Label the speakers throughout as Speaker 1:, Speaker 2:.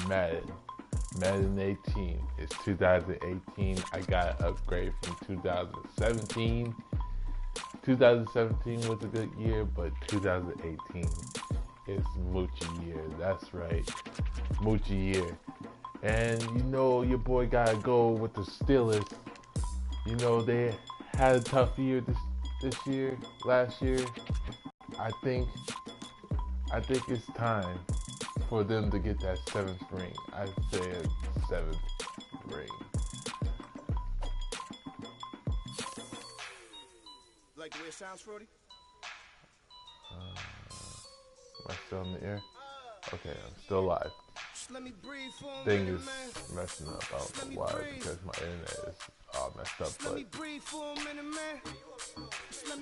Speaker 1: Madden. Madden 18. It's 2018. I got an upgrade from 2017. 2017 was a good year, but 2018 is Moochie year. That's right, Moochie year. And you know your boy gotta go with the Steelers. You know they had a tough year last year. I think it's time for them to get that 7th ring. I said 7th ring.
Speaker 2: Like the way it sounds, Frody?
Speaker 1: Am I still in the air? Okay, I'm still live. Thing is messing up. I don't know why, because my internet is all messed up. But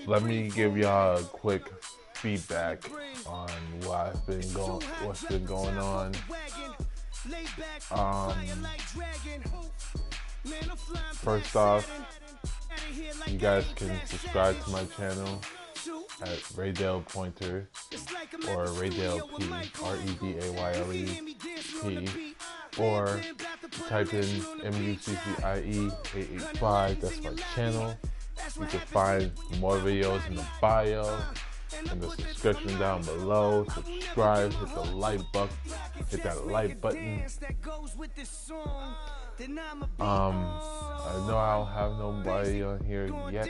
Speaker 1: let me give y'all a quick feedback on what's been going on. First off, you guys can subscribe to my channel at Raydale Pointer or Raydale P, REDAYLE P, or type in MUCCIE885. That's my channel. You can find more videos in the bio and the subscription down below. Subscribe, hit the like button, hit that like button. I know I don't have nobody on here yet,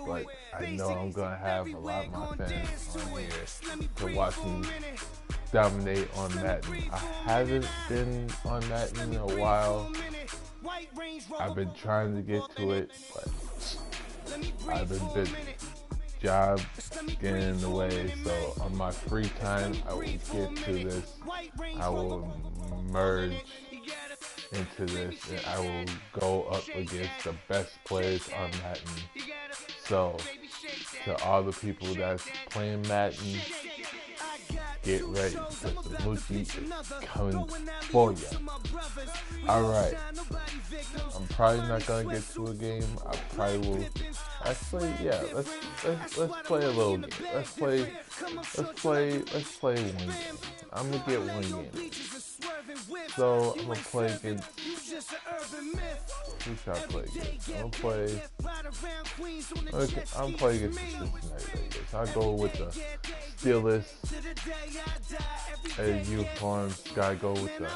Speaker 1: but I know I'm gonna have a lot of my fans on here to watch me dominate on Madden. I haven't been on Madden in a while. I've been trying to get to it, but I've been busy. Job getting in the way, so on my free time I will get to this. I will merge into this and I will go up against the best players on Madden. So to all the people that's playing Madden, get ready because the Moochie is coming for you. Alright, I'm probably not gonna get to a game. I probably will. Actually, yeah, let's play a little game. Let's play one game. I'm gonna get one game. So I'm gonna play against. Who should I play against? I'm playing against the Cincinnati Bengals. I'll go with the Steelers. Hey, uniforms. Gotta go with the.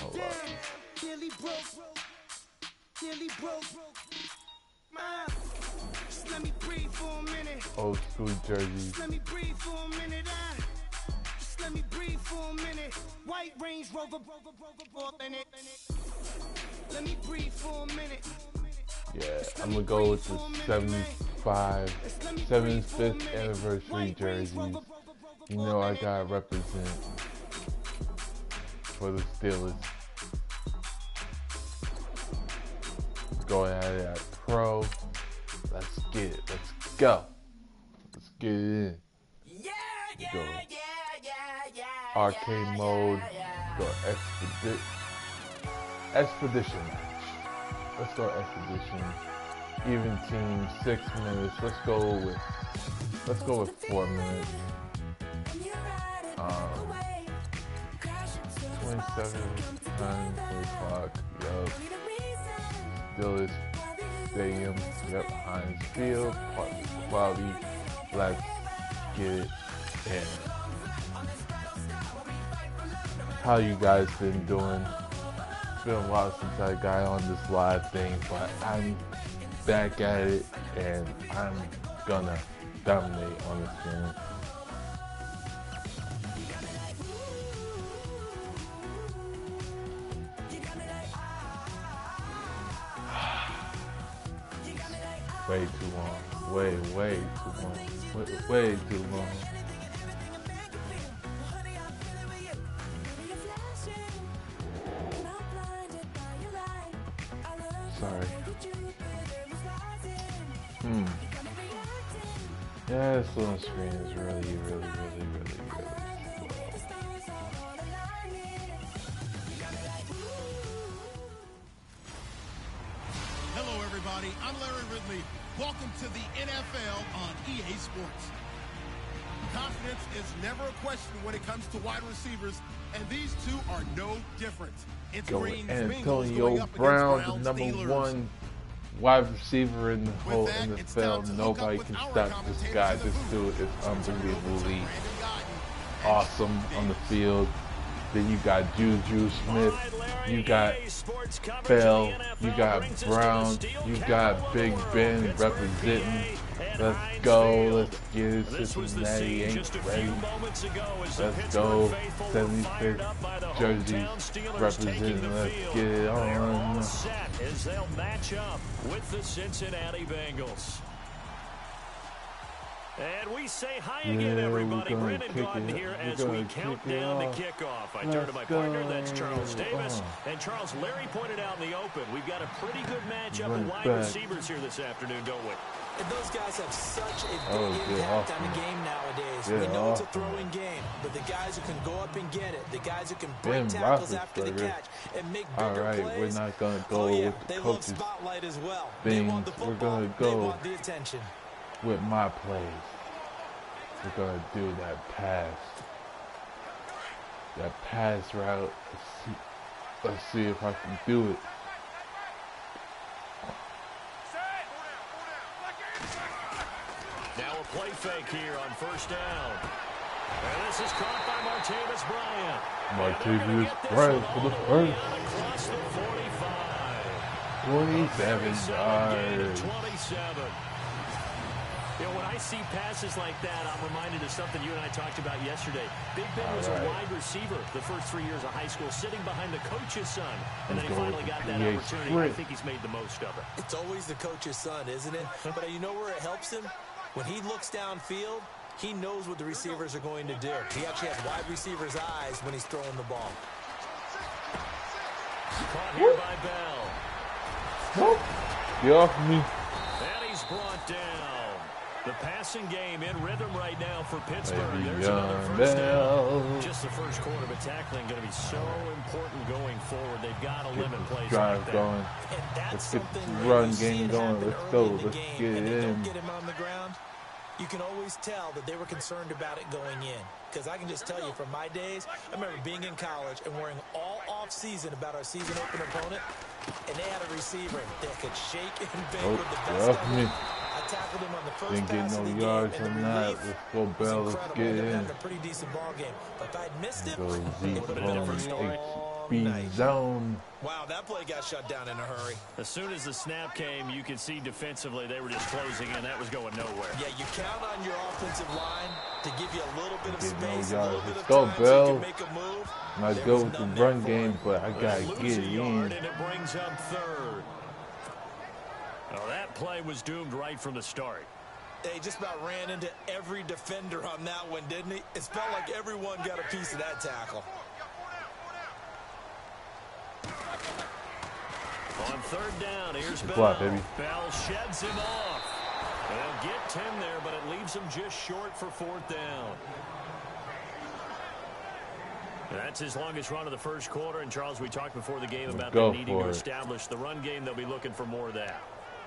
Speaker 1: Hold on. Old school jerseys.
Speaker 2: Let me breathe for a minute. White Range Rover in it. Let me breathe for a minute.
Speaker 1: Yeah, I'm gonna go with the 75th anniversary jerseys. You know I gotta represent for the Steelers. Going at it at pro. Let's get it. Let's go. Let's get it in. Go. Arcade mode. Go expedition match. Let's go expedition. Even team 6 minutes. Let's go with 4 minutes. 27 9 o'clock. Yup. Steelers Stadium. Yep. Heinz Field. Cloudy. Let's get it in. How you guys been doing? It's been a while since I got on this live thing, but I'm back at it and I'm gonna dominate on this game. Way too long. Way too long. Way too long. Sorry. Yeah, this little screen is really slow.
Speaker 3: Hello, everybody. I'm Larry Ridley. Welcome to the NFL on EA Sports. Confidence is never a question when it comes to wide receivers, and these two are no different. It's Green's Bengals going
Speaker 1: Antonio
Speaker 3: up
Speaker 1: Brown,
Speaker 3: against
Speaker 1: the
Speaker 3: Browns
Speaker 1: number
Speaker 3: Steelers.
Speaker 1: one wide receiver in the whole
Speaker 3: With that, it's
Speaker 1: NFL.
Speaker 3: time to hook
Speaker 1: Nobody
Speaker 3: up
Speaker 1: can
Speaker 3: with our
Speaker 1: stop this
Speaker 3: commentators
Speaker 1: guy.
Speaker 3: in the
Speaker 1: This
Speaker 3: booth.
Speaker 1: dude is unbelievably
Speaker 3: Brandon Gotton.
Speaker 1: awesome on the field. Then you got Juju Smith, you got Bell, you got Brown, you got Big Ben representing. Let's go, let's get it. Cincinnati ain't ready. Let's go, 76 jerseys representing. Let's get it on.
Speaker 4: As they'll match up with the Cincinnati Bengals. And we say hi again, everybody. Brandon Gotton here as we count down the kickoff. I turn to my partner, that's Charles Davis. And Charles, Larry pointed out in the open, we've got a pretty good matchup of wide receivers here this afternoon, don't we?
Speaker 5: And those guys have such a big impact on the game nowadays. We know it's a throwing game, but the guys who can go up and get it, the guys who can break tackles after the catch and make bigger plays.
Speaker 1: We're not going to go with the
Speaker 5: they love
Speaker 1: coaches
Speaker 5: spotlight as well.
Speaker 1: things.
Speaker 5: They want the football,
Speaker 1: We're going to
Speaker 5: they
Speaker 1: go
Speaker 5: want the attention.
Speaker 1: with my plays. We're going to do that pass. That pass route. Let's see if I can do it.
Speaker 4: Now a play fake here on first down. And this is caught by Martavis Bryant.
Speaker 1: Martavis Bryant for the first.
Speaker 4: Across the 45.
Speaker 1: 27 yards.
Speaker 4: 27. You know, when I see passes like that, I'm reminded of something you and I talked about yesterday. Big Ben was a wide receiver the first 3 years of high school, sitting behind the coach's son. And then he finally got that opportunity. I think he's made the most of it.
Speaker 5: It's always the coach's son, isn't it? But you know where it helps him? When he looks downfield, he knows what the receivers are going to do. He actually has wide receivers' eyes when he's throwing the ball.
Speaker 4: Caught here by Bell.
Speaker 1: Nope. Get off me.
Speaker 4: And he's brought down. The passing game in rhythm right now for Pittsburgh.
Speaker 1: Maybe
Speaker 4: There's another first
Speaker 1: Bell.
Speaker 4: down. Just the first quarter, but tackling going to be so important going forward. They've got to limit plays
Speaker 1: Drive
Speaker 4: like that.
Speaker 1: going.
Speaker 5: And that's
Speaker 1: Let's get
Speaker 5: something
Speaker 1: this
Speaker 5: when
Speaker 1: run
Speaker 5: you see
Speaker 1: game
Speaker 5: it
Speaker 1: going.
Speaker 5: happen
Speaker 1: Let's
Speaker 5: early
Speaker 1: go.
Speaker 5: in the
Speaker 1: Let's
Speaker 5: game
Speaker 1: get
Speaker 5: and
Speaker 1: it
Speaker 5: they don't
Speaker 1: in.
Speaker 5: get him on the ground, you can always tell that they were concerned about it going in. Because I can just tell you from my days, I remember being in college and worrying all off-season about our season opener opponent, and they had a receiver that could shake and bake with the best of them. I tackled him on the first
Speaker 1: Didn't get
Speaker 5: pass
Speaker 1: no
Speaker 5: of the
Speaker 1: yards
Speaker 5: game, and
Speaker 1: on
Speaker 5: the
Speaker 1: that.
Speaker 5: relief
Speaker 1: Let's go,
Speaker 5: was
Speaker 1: Bell. Let's
Speaker 5: incredible.
Speaker 1: get
Speaker 5: Ended up
Speaker 1: in.
Speaker 5: having a pretty decent ball game. But if I'd missed it,
Speaker 1: Go
Speaker 5: it
Speaker 1: Zeke
Speaker 5: would have been a
Speaker 1: home.
Speaker 5: different story.
Speaker 1: HB zone.
Speaker 5: Wow, that play got shut down in a hurry.
Speaker 4: As soon as the snap came, you could see defensively they were just closing in. That was going nowhere.
Speaker 5: Yeah, you count on your offensive line to give you a little bit of
Speaker 1: Get no
Speaker 5: space, a
Speaker 1: yards.
Speaker 5: little bit
Speaker 1: Let's
Speaker 5: of
Speaker 1: go,
Speaker 5: time
Speaker 1: Bell.
Speaker 5: so you can make a move.
Speaker 1: Not
Speaker 5: There
Speaker 1: good
Speaker 5: was
Speaker 1: with the
Speaker 5: none there
Speaker 1: run
Speaker 5: for
Speaker 1: game,
Speaker 5: him.
Speaker 1: but I gotta
Speaker 4: Lose
Speaker 1: get
Speaker 4: a
Speaker 1: it
Speaker 4: yard,
Speaker 1: in.
Speaker 4: and it brings up third. Oh, that play was doomed right from the start.
Speaker 5: He just about ran into every defender on that one, didn't he? It felt like everyone got a piece of that tackle.
Speaker 4: On third down, here's Bell.
Speaker 1: Block, baby.
Speaker 4: Bell sheds him off. They'll get 10 there, but it leaves him just short for fourth down. That's his longest run of the first quarter. And, Charles, we talked before the game about them needing to establish the run game. They'll be looking for more of that.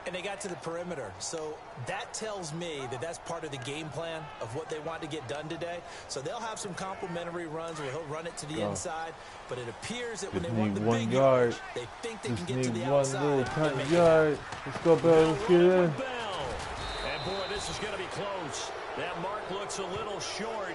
Speaker 5: And they got to the perimeter. So that tells me that that's part of the game plan of what they want to get done today. So they'll have some complimentary runs where he'll run it to the inside. But it appears that when they want the big yard, they think they can get to the outside.
Speaker 1: One little tiny yard. Let's go, Bell. Let's get in.
Speaker 4: And, boy, this is going to be close. That mark looks a little short,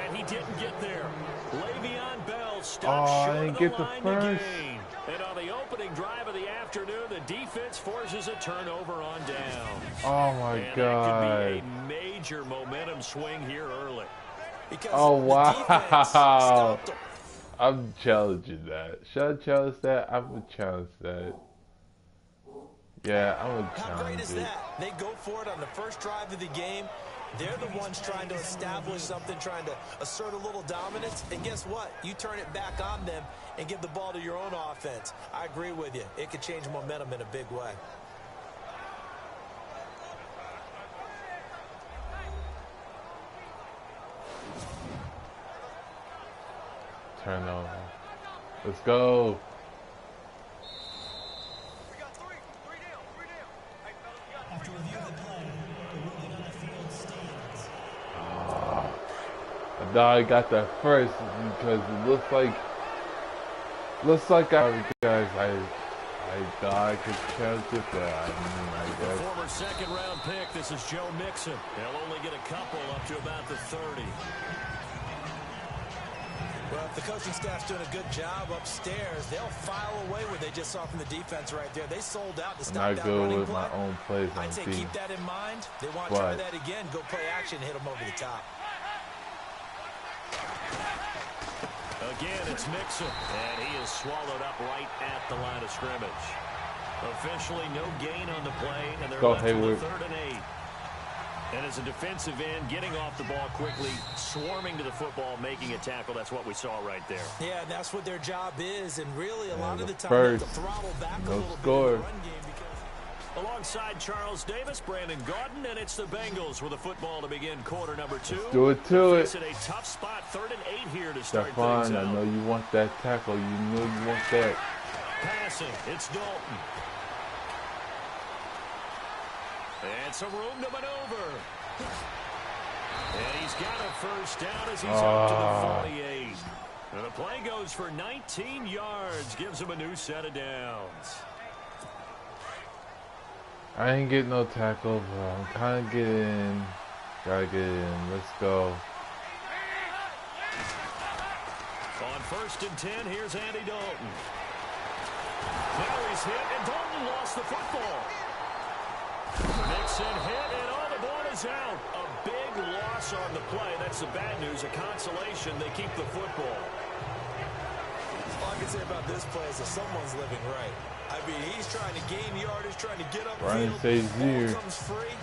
Speaker 4: and he didn't get there. Le'Veon Bell stopped short of the line to gain. And on the opening drive of the afternoon, the defense forces a turnover on down.
Speaker 1: Oh, my God.
Speaker 4: That could be a major momentum swing here early.
Speaker 5: Because
Speaker 1: oh, wow.
Speaker 5: the
Speaker 1: I'm challenging that. Should I challenge that? I'm going to challenge that. Yeah, I'm going to challenge it.
Speaker 5: How great is that? They go for it on the first drive of the game. They're the ones trying to establish something, trying to assert a little dominance. And guess what? You turn it back on them and give the ball to your own offense. I agree with you. It could change momentum in a big way.
Speaker 1: Turn over. Let's go.
Speaker 6: After review of the play, the ruling on the field stands.
Speaker 1: dog got that first because it looks like I thought I could count it, but I mean, I
Speaker 4: The
Speaker 1: guess.
Speaker 4: former second-round pick, this is Joe Mixon. He'll only get a couple up to about the 30.
Speaker 5: Well, if the coaching staff's doing a good job upstairs, they'll file away what they just saw from the defense right there. They sold out to stop that running play.
Speaker 1: I'm not good with my own plays on
Speaker 5: I'd say
Speaker 1: team.
Speaker 5: keep that in mind. They want to try that again. Go play action, hit them over the top.
Speaker 4: Again, it's Mixon, and he is swallowed up right at the line of scrimmage. Officially, no gain on the play, and they're left with a 3rd and 8. And as a defensive end, getting off the ball quickly, swarming to the football, making a tackle, that's what we saw right there.
Speaker 5: Yeah, and that's what their job is, and really a lot of the time
Speaker 1: first,
Speaker 5: they have to throttle back a
Speaker 1: no
Speaker 5: little
Speaker 1: score.
Speaker 5: bit in the run game.
Speaker 4: Alongside Charles Davis, Brandon Gaudin, and it's the Bengals with a football to begin quarter number 2.
Speaker 1: Do it to it.
Speaker 4: It's a tough spot, 3rd and 8 here to start
Speaker 1: Stephon,
Speaker 4: things out.
Speaker 1: I know you want that tackle. You know you want that.
Speaker 4: Passing, it's Dalton. And some room to maneuver. And he's got a first down as he's up to the 48. And the play goes for 19 yards, gives him a new set of downs.
Speaker 1: I ain't getting no tackle, but I'm kind of getting. Gotta get in. Let's go.
Speaker 4: On 1st and 10, here's Andy Dalton. Now he's hit, and Dalton lost the football. Mixon hit, and the ball is out. A big loss on the play. That's the bad news. A consolation, they keep the football.
Speaker 5: All I can say about this play is that someone's living right. I mean, he's trying to gain yardage, trying to get up
Speaker 1: Ryan
Speaker 5: field.
Speaker 1: Shazier
Speaker 5: Comes free.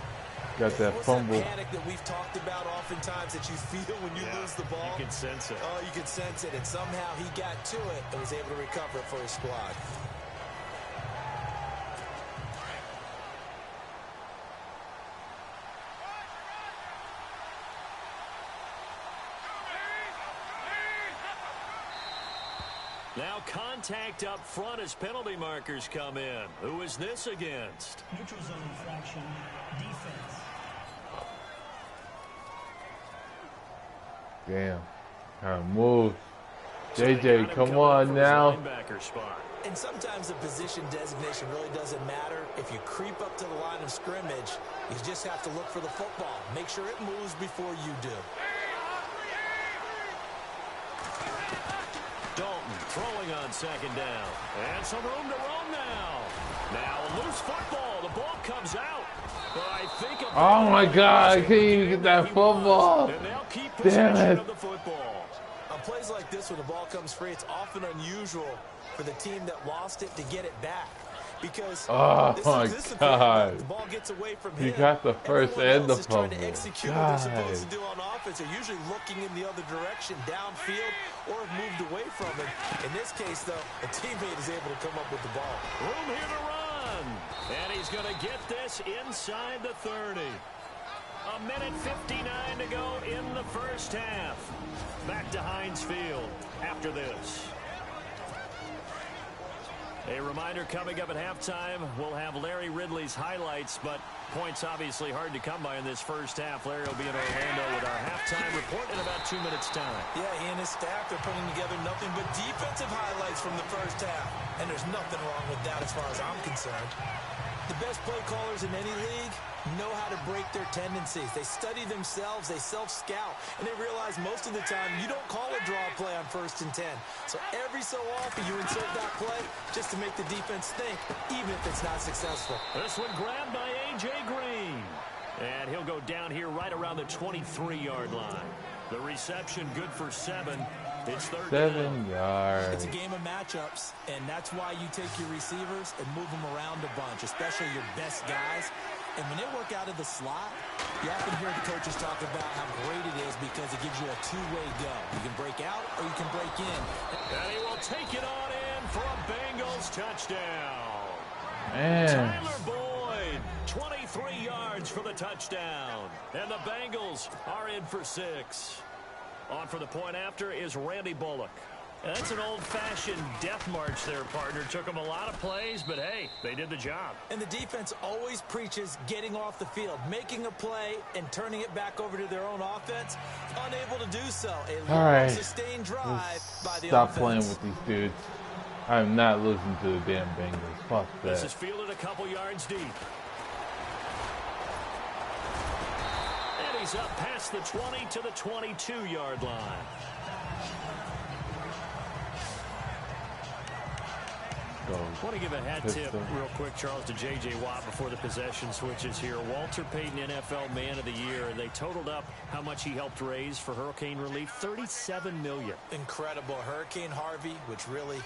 Speaker 1: got that fumble.
Speaker 5: That panic that we've talked about oftentimes that you feel when you lose the ball.
Speaker 4: You can sense it.
Speaker 5: Oh, you can sense it, and somehow he got to it and was able to recover it for his squad.
Speaker 4: Now contact up front as penalty markers come in. Who is this against?
Speaker 2: Neutral zone infraction, defense.
Speaker 1: Damn. Kind of move. JJ, come on now.
Speaker 5: And sometimes the position designation really doesn't matter. If you creep up to the line of scrimmage, you just have to look for the football. Make sure it moves before you do.
Speaker 4: Dalton throwing on 2nd down. And some room to roam now. Now a loose football. The ball comes out. But I think
Speaker 1: oh my God, I can't even get that football.
Speaker 4: And they'll keep
Speaker 1: Damn
Speaker 4: possession
Speaker 1: it.
Speaker 4: of the football.
Speaker 5: On plays like this, when the ball comes free, it's often unusual for the team that lost it to get it back. Because
Speaker 1: this is God.
Speaker 5: The ball gets away from
Speaker 1: He
Speaker 5: him.
Speaker 1: got the first
Speaker 5: Everyone
Speaker 1: and the
Speaker 5: else is trying
Speaker 1: fumble.
Speaker 5: to execute what they're supposed to do on offense. They're usually looking in the other direction, downfield, or have moved away from it. In this case, though, a teammate is able to come up with the ball.
Speaker 4: Room here to run. And he's going to get this inside the 30. A minute 59 to go in the first half. Back to Heinz Field after this. A reminder coming up at halftime, we'll have Larry Ridley's highlights, but points obviously hard to come by in this first half. Larry will be in Orlando with our halftime report in about 2 minutes' time.
Speaker 5: Yeah, he and his staff, they're putting together nothing but defensive highlights from the first half. And there's nothing wrong with that as far as I'm concerned. The best play callers in any league know how to break their tendencies. They study themselves, they self-scout, and they realize most of the time you don't call a draw play on 1st and 10. So every so often you insert that play just to make the defense think, even if it's not successful.
Speaker 4: This one grabbed by A.J. Green. And he'll go down here right around the 23-yard line. The reception good for 7. It's 3rd down.
Speaker 1: 7 yards.
Speaker 5: It's a game of matchups, and that's why you take your receivers and move them around a bunch, especially your best guys. And when they work out of the slot, you often hear the coaches talk about how great it is because it gives you a two-way go. You can break out or you can break in.
Speaker 4: And he will take it on in for a Bengals touchdown.
Speaker 1: Man.
Speaker 4: Tyler Boyd, 23 yards for the touchdown. And the Bengals are in for 6. On for the point after is Randy Bullock. That's an old-fashioned death march there, partner. Took them a lot of plays, but hey, they did the job.
Speaker 5: And the defense always preaches getting off the field, making a play, and turning it back over to their own offense. Unable to do so. A long, sustained drive by the
Speaker 1: stop
Speaker 5: offense.
Speaker 1: playing with these dudes. I am not listening to the damn Bengals. Fuck that.
Speaker 4: This is fielded a couple yards deep. And he's up past the 20 to the 22-yard line. I want to give a hat tip real quick, Charles, to J.J. Watt before the possession switches here. Walter Payton, NFL Man of the Year. They totaled up how much he helped raise for hurricane relief, $37 million.
Speaker 5: Incredible. Hurricane Harvey, which really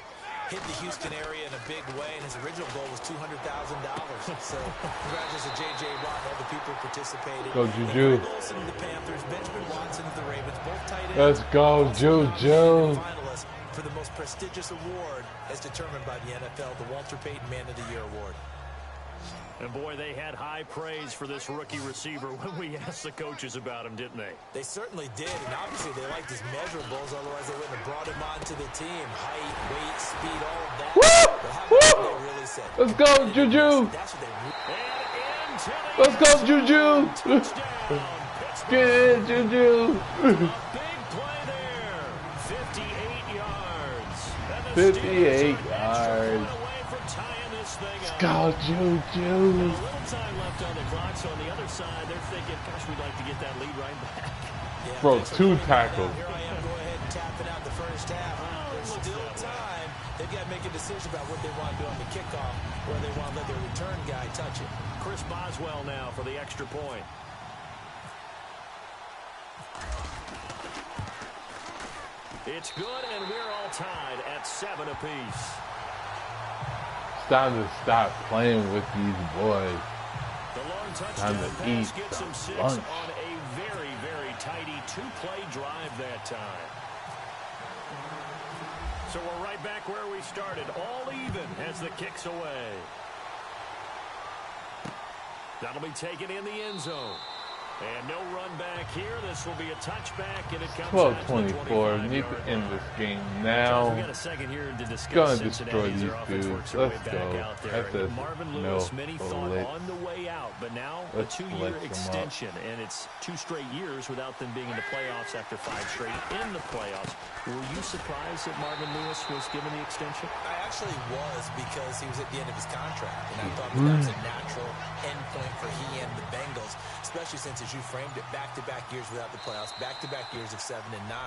Speaker 5: hit the Houston area in a big way, and his original goal was $200,000. So congratulations to J.J. Watt and all the people who participated.
Speaker 1: Go, Juju.
Speaker 5: Wilson of the Panthers, Benjamin Watson of the Ravens, both tight ends.
Speaker 1: Let's go, Juju.
Speaker 5: Finalists for the most prestigious award as determined by the NFL, the Walter Payton Man of the Year Award.
Speaker 4: And boy, they had high praise for this rookie receiver when we asked the coaches about him, didn't they?
Speaker 5: They certainly did, and obviously they liked his measurables, otherwise they wouldn't have brought him onto the team. Height, weight, speed, all of that.
Speaker 1: Woo!
Speaker 5: Woo! They really said.
Speaker 1: Let's go, Juju!
Speaker 5: That's what they
Speaker 1: Let's go, Juju! Get it, Juju!
Speaker 4: Big play there. 58 yards.
Speaker 1: 58 yards. Let's go, Juju.
Speaker 4: A little time left on the clock, so on the other side, they're thinking, gosh, we'd like to get that lead right back.
Speaker 5: Yeah,
Speaker 1: bro, 2 tackles.
Speaker 5: Here I am, go ahead and tapping out the first half. There's still time. They've got to make a decision about what they want to do on the kickoff, where they want to let their return guy touch it.
Speaker 4: Chris Boswell now for the extra point. It's good, and we're all tied at 7 apiece.
Speaker 1: It's time to stop playing with these boys.
Speaker 4: The long
Speaker 1: Time
Speaker 4: touchdown
Speaker 1: to
Speaker 4: pass
Speaker 1: eat
Speaker 4: gets him 6
Speaker 1: lunch.
Speaker 4: on a very, very tidy 2-play drive that time. So we're right back where we started, all even as the kick's away. That'll be taken in the end zone. And no run back here. This will be a touchback, and it comes
Speaker 1: 12-24. Need to end this game now.
Speaker 4: We got a second here to discuss.
Speaker 1: Gonna destroy these dudes. Let's go. That's
Speaker 4: Marvin
Speaker 1: no
Speaker 4: Lewis, many thought
Speaker 1: bullet.
Speaker 4: on the way out, but now a
Speaker 1: Let's
Speaker 4: 2-year
Speaker 1: flex them
Speaker 4: extension, and it's 2 straight years without them being in the playoffs after 5 straight in the playoffs. Were you surprised that Marvin Lewis was given the extension?
Speaker 5: I actually was, because he was at the end of his contract, and I thought that was a natural end point for he and the Bengals, especially since, as you framed it, back-to-back years without the playoffs, back-to-back years of 7 and 9.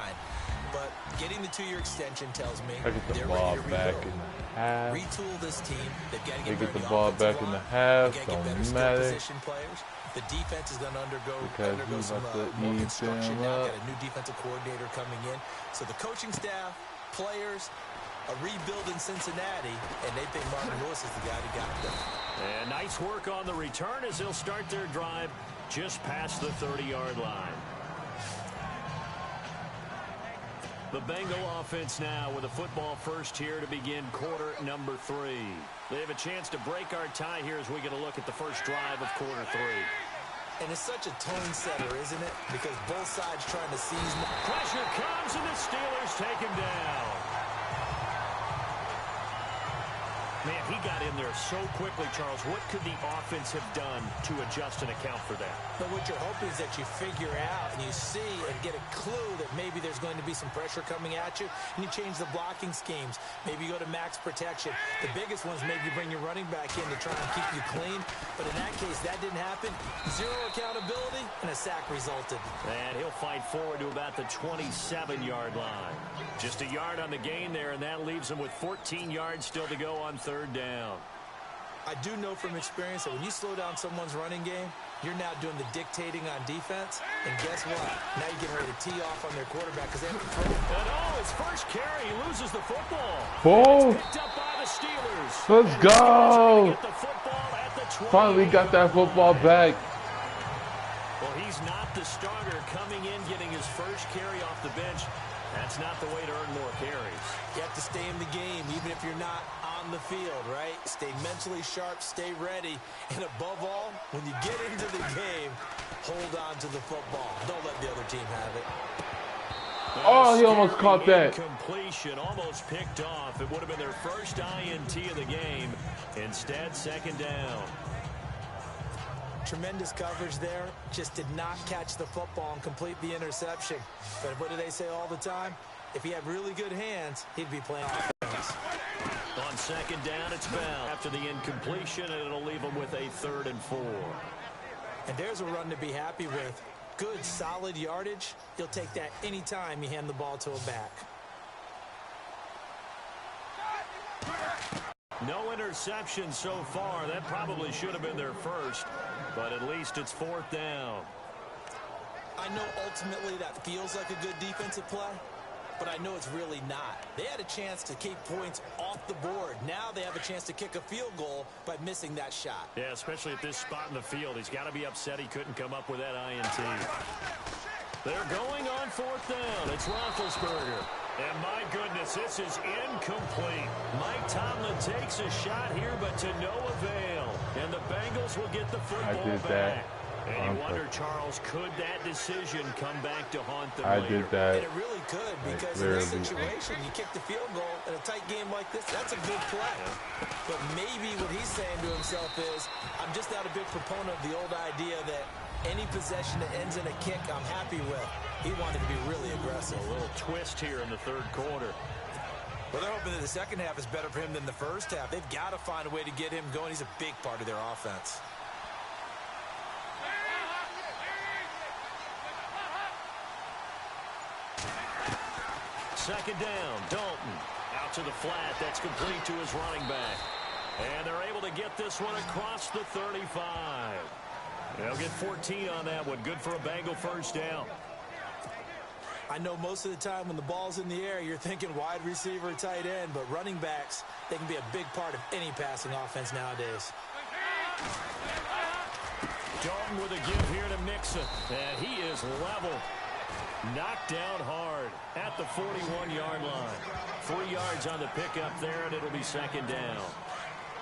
Speaker 5: But getting the 2-year extension tells me
Speaker 1: I get the
Speaker 5: they're
Speaker 1: ball
Speaker 5: ready to
Speaker 1: back
Speaker 5: rebuild.
Speaker 1: in the half.
Speaker 5: Retool this team. They've got to
Speaker 1: They
Speaker 5: get
Speaker 1: get the
Speaker 5: better
Speaker 1: ball
Speaker 5: offensive
Speaker 1: back in the
Speaker 5: line.
Speaker 1: half.
Speaker 5: They gotta get better
Speaker 1: Don't
Speaker 5: skill
Speaker 1: matter.
Speaker 5: position players. The defense is going to undergo
Speaker 1: Because he's
Speaker 5: some
Speaker 1: about to
Speaker 5: more
Speaker 1: eat
Speaker 5: construction
Speaker 1: them
Speaker 5: now.
Speaker 1: up.
Speaker 5: Got a new defensive coordinator coming in. So the coaching staff, players, a rebuild in Cincinnati, and they think Marvin Lewis is the guy that got them.
Speaker 4: And nice work on the return as they'll start their drive just past the 30-yard line. The Bengal offense now with a football first here to begin quarter number 3. They have a chance to break our tie here as we get a look at the first drive of quarter 3.
Speaker 5: And it's such a tone setter, isn't it? Because both sides trying to seize more.
Speaker 4: Pressure comes, and the Steelers take him down. Man, he got in there so quickly, Charles. What could the offense have done to adjust and account for that?
Speaker 5: But what you're hoping is that you figure out and you see and get a clue that maybe there's going to be some pressure coming at you, and you change the blocking schemes. Maybe you go to max protection. The biggest ones, maybe you bring your running back in to try and keep you clean. But in that case, that didn't happen. 0 accountability, and a sack resulted.
Speaker 4: And he'll fight forward to about the 27-yard line. Just a yard on the gain there, and that leaves him with 14 yards still to go on 3rd down.
Speaker 5: I do know from experience that when you slow down someone's running game, you're now doing the dictating on defense. And guess what? Now you're getting ready to tee off on their quarterback because they have to throw.
Speaker 4: And his first carry, he loses the football.
Speaker 1: Oh.
Speaker 4: It's picked up by the Steelers.
Speaker 1: Let's go.
Speaker 4: Get the football at the 20.
Speaker 1: Finally got that football back.
Speaker 4: Well, he's not the starter coming in, getting his first carry off the bench. That's not the way to earn more carries.
Speaker 5: You have to stay in the game, even if you're not on the field, right? Stay mentally sharp, stay ready, and above all, when you get into the game, hold on to the football. Don't let the other team have it.
Speaker 1: Oh, he almost caught that.
Speaker 4: Incompletion, almost picked off. It would have been their first INT of the game. Instead, second down.
Speaker 5: Tremendous coverage there. Just did not catch the football and complete the interception. But what do they say all the time? If he had really good hands, he'd be playing offense.
Speaker 4: On second down, it's Bell. After the incompletion, and it'll leave him with a 3rd and 4.
Speaker 5: And there's a run to be happy with. Good, solid yardage. You'll take that anytime you hand the ball to a back.
Speaker 4: No interception so far. That probably should have been their first, but at least it's 4th down.
Speaker 5: I know ultimately that feels like a good defensive play, but I know it's really not. They had a chance to keep points off the board. Now they have a chance to kick a field goal by missing that shot.
Speaker 4: Yeah, especially at this spot in the field. He's got to be upset he couldn't come up with that INT. They're going on 4th down. It's Roethlisberger. And my goodness, this is incomplete. Mike Tomlin takes a shot here, but to no avail. And the Bengals will get the football back. And you wonder, Charles, could that decision come back to haunt them later?
Speaker 1: I did that.
Speaker 5: And it really could, because in this situation, you kick the field goal in a tight game like this, that's a good play. But maybe what he's saying to himself is, I'm just not a big proponent of the old idea that any possession that ends in a kick, I'm happy with. He wanted to be really aggressive.
Speaker 4: A little twist here in the 3rd quarter.
Speaker 5: Well, they're hoping that the second half is better for him than the first half. They've got to find a way to get him going. He's a big part of their offense.
Speaker 4: Second down, Dalton. Out to the flat. That's complete to his running back. And they're able to get this one across the 35. They'll get 14 on that one. Good for a Bengal first down.
Speaker 5: I know most of the time when the ball's in the air, you're thinking wide receiver, tight end, but running backs, they can be a big part of any passing offense nowadays.
Speaker 4: Dalton with a give here to Mixon. And he is level. Knocked down hard at the 41-yard line. 3 yards on the pickup there, and it'll be second down.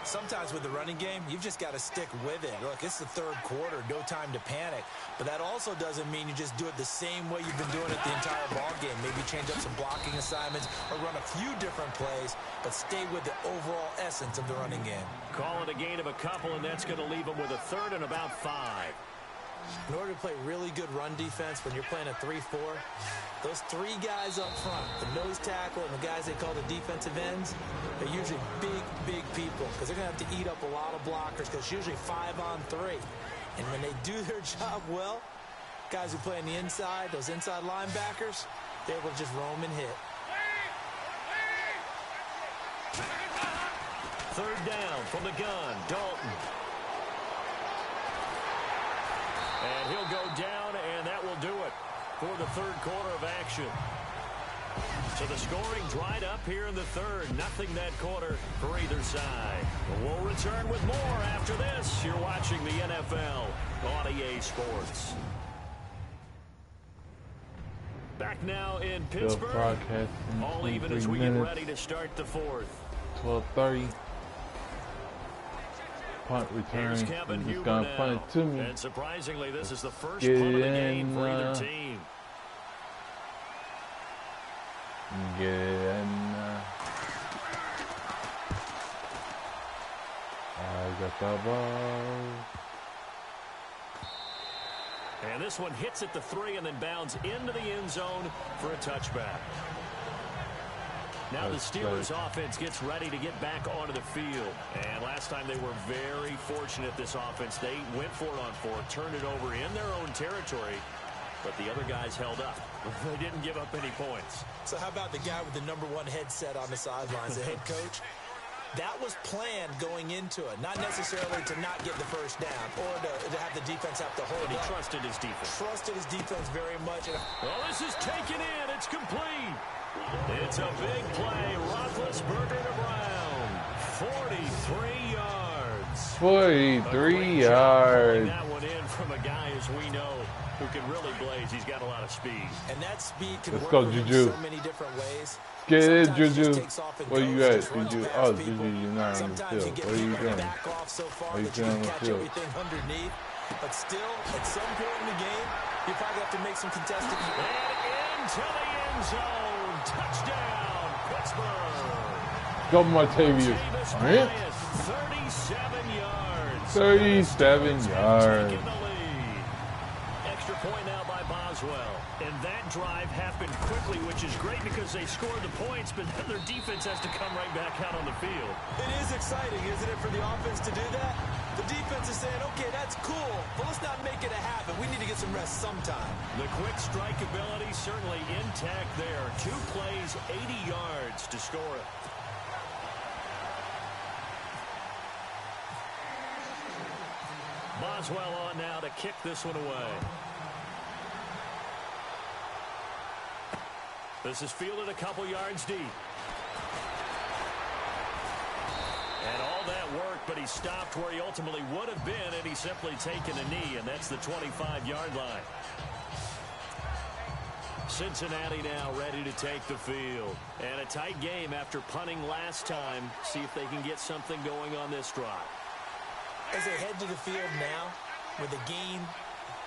Speaker 5: Sometimes with the running game, you've just got to stick with it. Look, it's the 3rd quarter, no time to panic. But that also doesn't mean you just do it the same way you've been doing it the entire ball game. Maybe change up some blocking assignments or run a few different plays, but stay with the overall essence of the running game.
Speaker 4: Call it a gain of a couple, and that's going to leave them with a 3rd and about 5.
Speaker 5: In order to play really good run defense when you're playing a 3-4, those 3 guys up front, the nose tackle and the guys they call the defensive ends, they're usually big people because they're going to have to eat up a lot of blockers because it's usually 5-on-3. And when they do their job well, guys who play on the inside, those inside linebackers, they're able to just roam and hit.
Speaker 4: 3rd down from the gun, Dalton. And he'll go down, and that will do it for the 3rd quarter of action. So the scoring dried up here in the 3rd. Nothing that quarter for either side. But we'll return with more after this. You're watching the NFL on EA Sports. Back now in Pittsburgh. All even as we get ready to start the 4th.
Speaker 1: 12:30. Punt return. He's just going to punt it to me.
Speaker 4: And surprisingly, this is the first punt of the game for either team.
Speaker 1: Get it in. I got the ball.
Speaker 4: And this one hits at the 3 and then bounds into the end zone for a touchback. Now the Steelers offense gets ready to get back onto the field. And last time they were very fortunate, this offense. They went for it on 4, turned it over in their own territory, but the other guys held up. They didn't give up any points.
Speaker 5: So how about the guy with the #1 headset on the sidelines, the head coach? That was planned going into it, not necessarily to not get the first down or to have the defense have to hold
Speaker 4: He
Speaker 5: up.
Speaker 4: trusted his defense.
Speaker 5: Trusted his defense very much.
Speaker 4: Well, this is taken in. It's complete. It's a big play. Roethlisberger to Brown. 43 yards.
Speaker 1: 43 yards.
Speaker 4: That one in from a guy, as we know, who can really blaze. He's got a lot of speed.
Speaker 5: And that speed can
Speaker 1: Let's
Speaker 5: work
Speaker 1: go,
Speaker 5: in
Speaker 1: Juju.
Speaker 5: so many different ways.
Speaker 1: Get it,
Speaker 5: Sometimes
Speaker 1: Juju.
Speaker 5: just takes off and
Speaker 1: Where you
Speaker 5: goes,
Speaker 1: at,
Speaker 5: just runs
Speaker 1: Juju?
Speaker 5: past
Speaker 1: Oh,
Speaker 5: people.
Speaker 1: Juju, you're not on the
Speaker 5: Sometimes you
Speaker 1: field.
Speaker 5: get
Speaker 1: What are you
Speaker 5: people
Speaker 1: doing?
Speaker 5: back off so far
Speaker 1: Are you
Speaker 5: that you
Speaker 1: doing
Speaker 5: can
Speaker 1: on the
Speaker 5: catch
Speaker 1: field?
Speaker 5: everything underneath. But still, at some point in the game, you probably have to make some contested.
Speaker 4: And into the end end zone. Touchdown, Pittsburgh.
Speaker 1: Go Martavius. All right.
Speaker 4: 37 yards.
Speaker 1: 37 yards.
Speaker 4: Extra point now by Boswell. And that drive happened quickly, which is great because they scored the points, but then their defense has to come right back out on the field.
Speaker 5: It is exciting, isn't it, for the offense to do that? The defense is saying, okay, that's cool, but let's not make it a habit. We need to get some rest sometime.
Speaker 4: The quick strike ability certainly intact there. 2 plays, 80 yards to score it. Boswell on now to kick this one away. This is fielded a couple yards deep. And all that work, but he stopped where he ultimately would have been, and he's simply taken a knee, and that's the 25-yard line. Cincinnati now ready to take the field. And a tight game after punting last time. See if they can get something going on this drive.
Speaker 5: As they head to the field now, with the game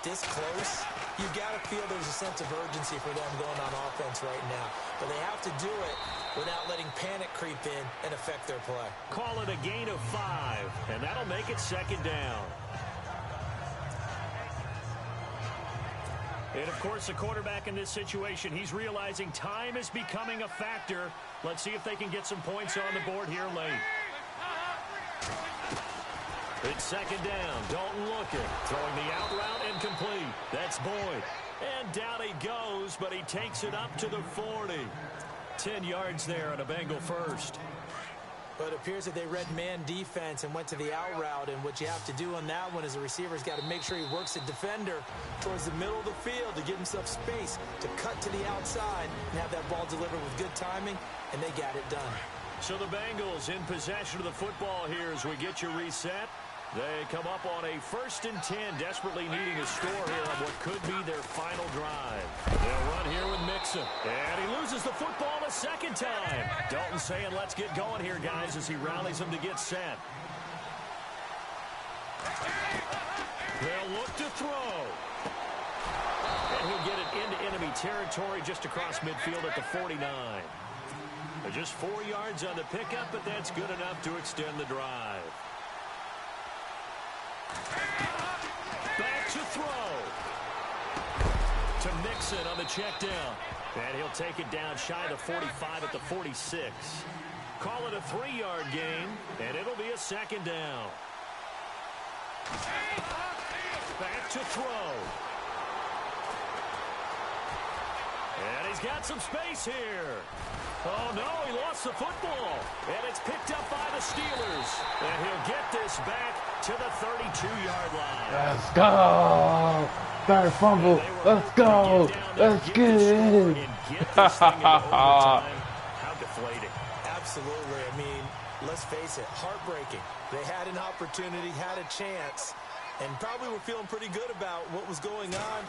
Speaker 5: this close, you've got to feel there's a sense of urgency for them going on offense right now. But they have to do it without letting panic creep in and affect their play.
Speaker 4: Call it a gain of 5, and that'll make it second down. And, of course, the quarterback in this situation, he's realizing time is becoming a factor. Let's see if they can get some points on the board here late. It's second down. Dalton looking. Throwing the out route incomplete. That's Boyd. And down he goes, but he takes it up to the 40. 10 yards there on a Bengal first.
Speaker 5: But it appears that they read man defense and went to the out route. And what you have to do on that one is the receiver's got to make sure he works the defender towards the middle of the field to give himself space to cut to the outside and have that ball delivered with good timing, and they got it done.
Speaker 4: So the Bengals in possession of the football here as we get you reset. They come up on a 1st and 10, desperately needing a score here on what could be their final drive. They'll run here with Mixon. And he loses the football a second time. Dalton saying, let's get going here, guys, as he rallies them to get set. They'll look to throw. And he'll get it into enemy territory just across midfield at the 49. They're just 4 yards on the pickup, but that's good enough to extend the drive. Back to throw. To Mixon on the check down. And he'll take it down shy of the 45 at the 46. Call it a 3-yard gain, and it'll be a second down. Back to throw. And he's got some space here. Oh, no, he lost the football. And it's picked up by the Steelers. And he'll get this back to the 32-yard line.
Speaker 1: Let's go. Third fumble. Let's go. Let's get it.
Speaker 4: How deflating.
Speaker 5: Absolutely. I mean, let's face it, heartbreaking. They had an opportunity, had a chance, and probably were feeling pretty good about what was going on,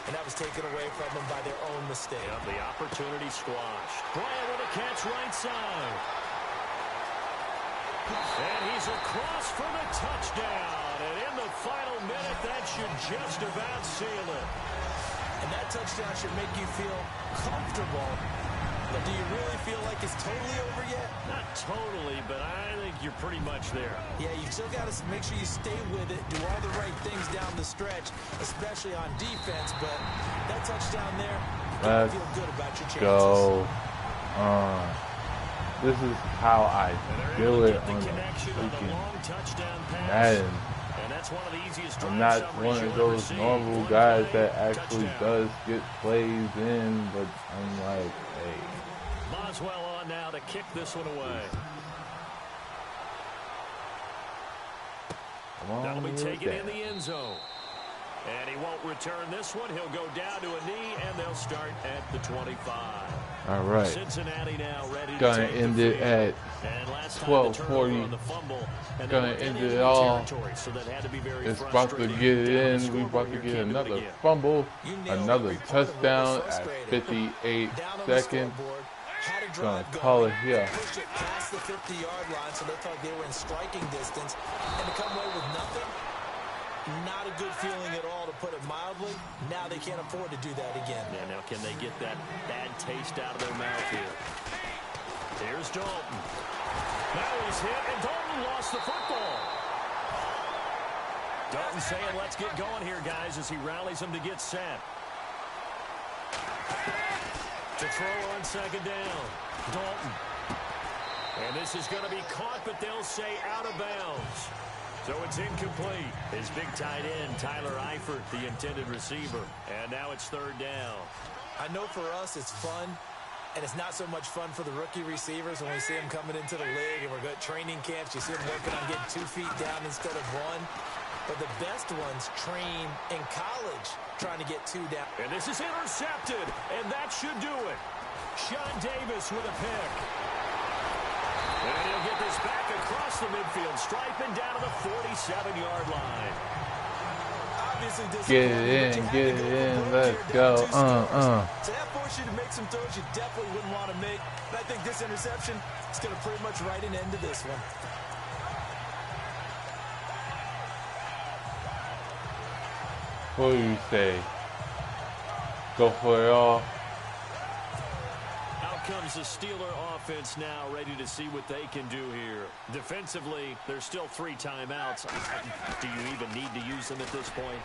Speaker 5: and that was taken away from them by their own mistake.
Speaker 4: Yep, the opportunity squashed. Bryant with a catch right side. And he's across for the touchdown. And in the final minute, that should just about seal it.
Speaker 5: And that touchdown should make you feel comfortable. But do you really feel like it's totally over yet?
Speaker 4: Not totally, but I think you're pretty much there.
Speaker 5: Yeah, you've still got to make sure you stay with it, do all the right things down the stretch, especially on defense. But that touchdown there, you feel good about your chances.
Speaker 1: Go on. This is how I do it on the freaking Madden. I'm not one of those normal guys that actually does get plays in, but I'm like, hey.
Speaker 4: Boswell on now to kick this one away. That'll be taken in the end zone. And he won't return this one. He'll go down to a knee, and they'll start at the 25.
Speaker 1: All right.
Speaker 4: Cincinnati now ready
Speaker 1: gonna
Speaker 4: to
Speaker 1: end it at 12:40. Gonna end it all. It's about to get it in. We're about to get another fumble, another touchdown at 58 seconds. Gonna call it here.
Speaker 5: Pushed it past the 50-yard line, so they thought they were in striking distance, and to come away with nothing. Not a good feeling at all, to put it mildly. Now they can't afford to do that again.
Speaker 4: Yeah, now can they get that bad taste out of their mouth here? Here's Dalton. Now he's hit, and Dalton lost the football. Dalton saying, let's get going here, guys, as he rallies them to get set. To throw on second down. Dalton. And this is going to be caught, but they'll say out of bounds. So it's incomplete. His big tight end, Tyler Eifert, the intended receiver. And now it's third down.
Speaker 5: I know for us it's fun, and it's not so much fun for the rookie receivers when we see them coming into the league and we're going to training camps. You see them working on getting 2 feet down instead of 1. But the best ones train in college trying to get 2 down.
Speaker 4: And this is intercepted, and that should do it. Sean Davis with a pick. And he'll get this back across the midfield stripe and down to the 47-yard line.
Speaker 1: Get it in, let's go.
Speaker 5: So that forced you to make some throws you definitely wouldn't want to make. But I think this interception is going to pretty much write an end to this one.
Speaker 1: What do you say? Go for it all.
Speaker 4: Out comes the Steeler offense now, ready to see what they can do here. Defensively, there's still 3 timeouts. Do you even need to use them at this point?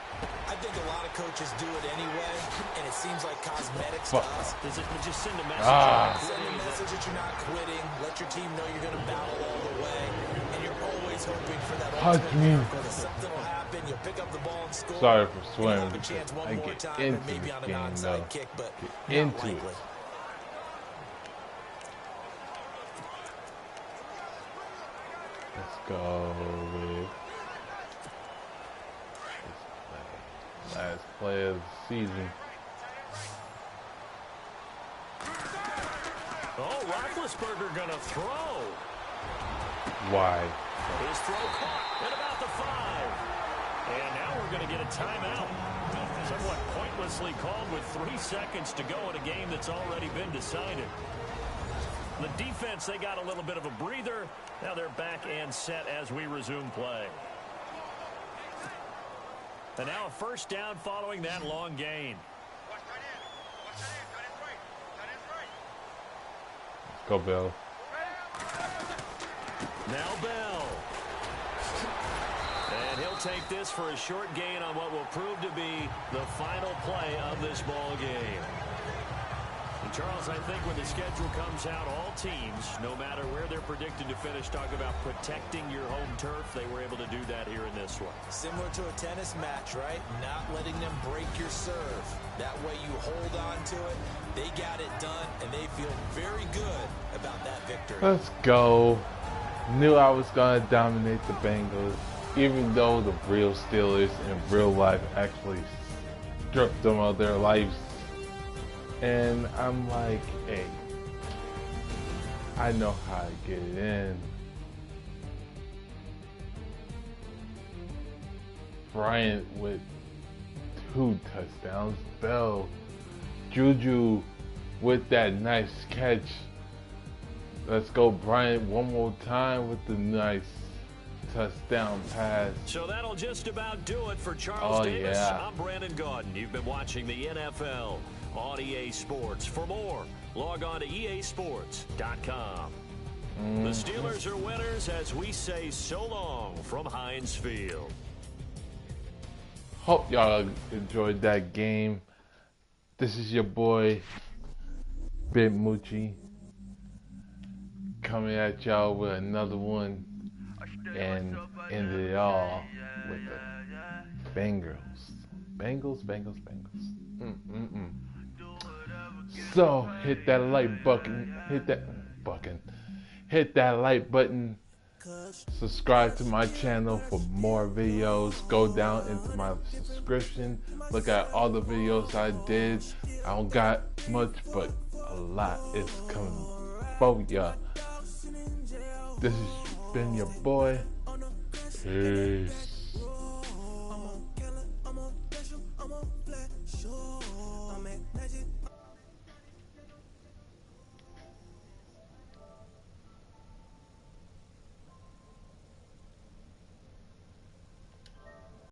Speaker 5: I think a lot of coaches do it anyway, and it seems like cosmetics to us.
Speaker 4: Does it just send a message?
Speaker 5: Send a message that you're not quitting. Let your team know you're going to battle all the way, and you're always hoping for that ultimate miracle that something will happen. You'll pick up the ball and score.
Speaker 1: Sorry for swearing.
Speaker 5: Have a chance one
Speaker 1: I
Speaker 5: more
Speaker 1: get
Speaker 5: time,
Speaker 1: into
Speaker 5: and maybe
Speaker 1: this
Speaker 5: on an
Speaker 1: game,
Speaker 5: onside
Speaker 1: though.
Speaker 5: kick, but
Speaker 1: Get into
Speaker 5: not
Speaker 1: it.
Speaker 5: likely.
Speaker 1: Let's go with this play. Last play of the season.
Speaker 4: Oh, Roethlisberger gonna throw.
Speaker 1: Why?
Speaker 4: His throw caught at about the 5. And now we're going to get a timeout. Somewhat pointlessly called with 3 seconds to go in a game that's already been decided. The defense, they got a little bit of a breather. Now they're back and set as we resume play. And now a first down following that long gain.
Speaker 1: Go Bill.
Speaker 4: Now Bell. And he'll take this for a short gain on what will prove to be the final play of this ball game. And Charles, I think when the schedule comes out, all teams, no matter where they're predicted to finish, talk about protecting your home turf. They were able to do that here in this one.
Speaker 5: Similar to a tennis match, right? Not letting them break your serve. That way you hold on to it. They got it done, and they feel very good about that victory.
Speaker 1: Let's go. Knew I was going to dominate the Bengals, even though the real Steelers in real life actually stripped them of their lives. And I'm like, hey, I know how to get it in. Bryant with 2 touchdowns. Bell, Juju with that nice catch. Let's go, Bryant, one more time with the nice touchdown pass.
Speaker 4: So that'll just about do it for Charles Davis.
Speaker 1: Yeah.
Speaker 4: I'm Brandon Gaudin. You've been watching the NFL on EA Sports. For more, log on to easports.com. The Steelers are winners as we say so long from Heinz Field.
Speaker 1: Hope y'all enjoyed that game. This is your boy, Big Moochie, coming at y'all with another one, and ended it all with the Bengals. Bengals. So hit that like button, hit that like button. Subscribe to my channel for more videos. Go down into my subscription. Look at all the videos I did. I don't got much, but a lot is coming for ya. This has been your boy. Peace.